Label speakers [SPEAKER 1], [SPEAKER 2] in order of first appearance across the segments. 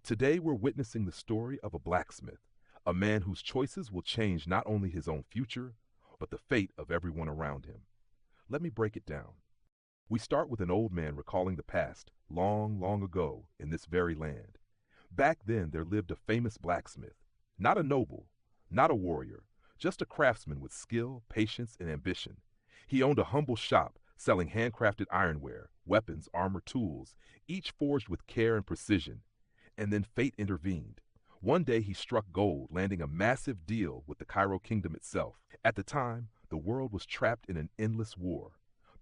[SPEAKER 1] Today we're witnessing the story of a blacksmith, a man whose choices will change not only his own future, but the fate of everyone around him. Let me break it down. We start with an old man recalling the past, long, long ago, in this very land. Back then there lived a famous blacksmith, not a noble, not a warrior, just a craftsman with skill, patience, and ambition. He owned a humble shop selling handcrafted ironware, weapons, armor, tools, each forged with care and precision. And then fate intervened. One day he struck gold, landing a massive deal with the Cairo kingdom itself. At the time, the world was trapped in an endless war.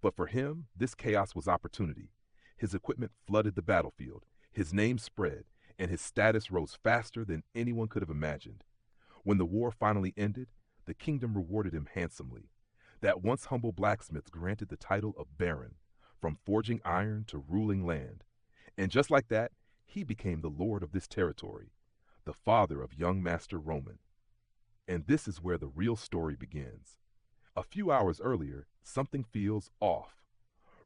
[SPEAKER 1] But for him, this chaos was opportunity. His equipment flooded the battlefield, his name spread, and his status rose faster than anyone could have imagined. When the war finally ended, the kingdom rewarded him handsomely. That once humble blacksmith granted the title of Baron, from forging iron to ruling land. And just like that, he became the lord of this territory, the father of young Master Roman. And this is where the real story begins. A few hours earlier, something feels off.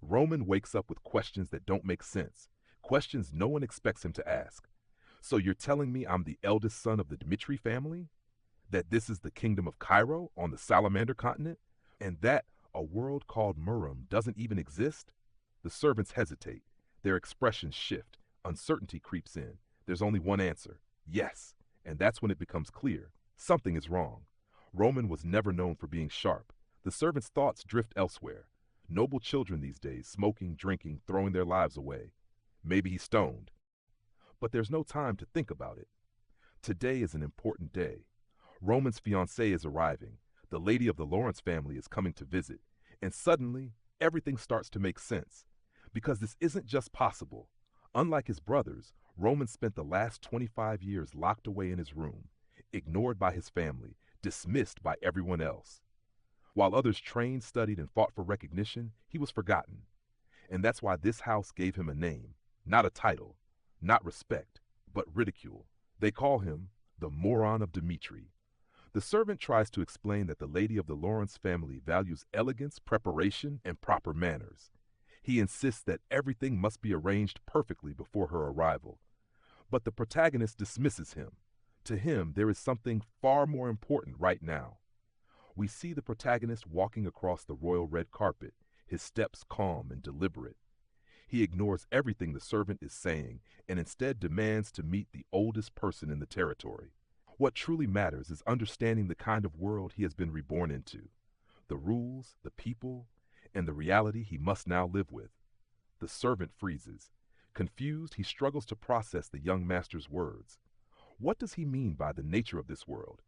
[SPEAKER 1] Roman wakes up with questions that don't make sense, questions no one expects him to ask. So you're telling me I'm the eldest son of the Dmitri family? That this is the kingdom of Cairo on the Salamander continent? And that a world called Murim doesn't even exist? The servants hesitate. Their expressions shift. Uncertainty creeps in. There's only one answer. Yes. And that's when it becomes clear. Something is wrong. Roman was never known for being sharp. The servants' thoughts drift elsewhere. Noble children these days, smoking, drinking, throwing their lives away. Maybe he's stoned. But there's no time to think about it. Today is an important day. Roman's fiancée is arriving. The lady of the Lawrence family is coming to visit. And suddenly, everything starts to make sense. Because this isn't just possible. Unlike his brothers, Roman spent the last 25 years locked away in his room, ignored by his family, dismissed by everyone else. While others trained, studied, and fought for recognition, he was forgotten. And that's why this house gave him a name, not a title, not respect, but ridicule. They call him the moron of Dmitri. The servant tries to explain that the lady of the Lawrence family values elegance, preparation, and proper manners. He insists that everything must be arranged perfectly before her arrival. But the protagonist dismisses him. To him, there is something far more important right now. We see the protagonist walking across the royal red carpet, his steps calm and deliberate. He ignores everything the servant is saying and instead demands to meet the oldest person in the territory. What truly matters is understanding the kind of world he has been reborn into, the rules, the people, and the reality he must now live with. The servant freezes. Confused, he struggles to process the young master's words. What does he mean by the nature of this world?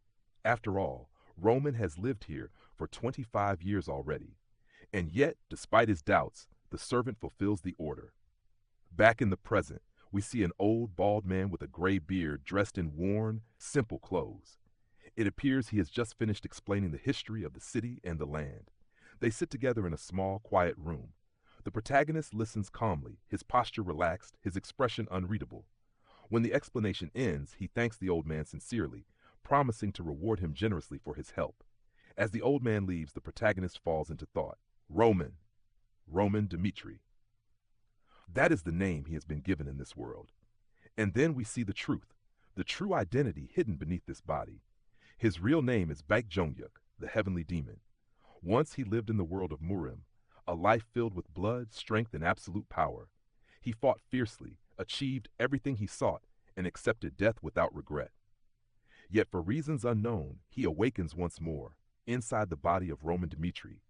[SPEAKER 1] After all, Roman has lived here for 25 years already. And yet, despite his doubts, the servant fulfills the order. Back in the present, we see an old, bald man with a gray beard dressed in worn, simple clothes. It appears he has just finished explaining the history of the city and the land. They sit together in a small, quiet room. The protagonist listens calmly, his posture relaxed, his expression unreadable. When the explanation ends, he thanks the old man sincerely, promising to reward him generously for his help. As the old man leaves, the protagonist falls into thought. Roman Dmitri. That is the name he has been given in this world. And then we see the true identity hidden beneath this body. His real name is Baekjongyuk, the heavenly demon. Once he lived in the world of Murim, a life filled with blood, strength, and absolute power. He fought fiercely, achieved everything he sought, and accepted death without regret. Yet for reasons unknown, he awakens once more, inside the body of Roman Dmitri,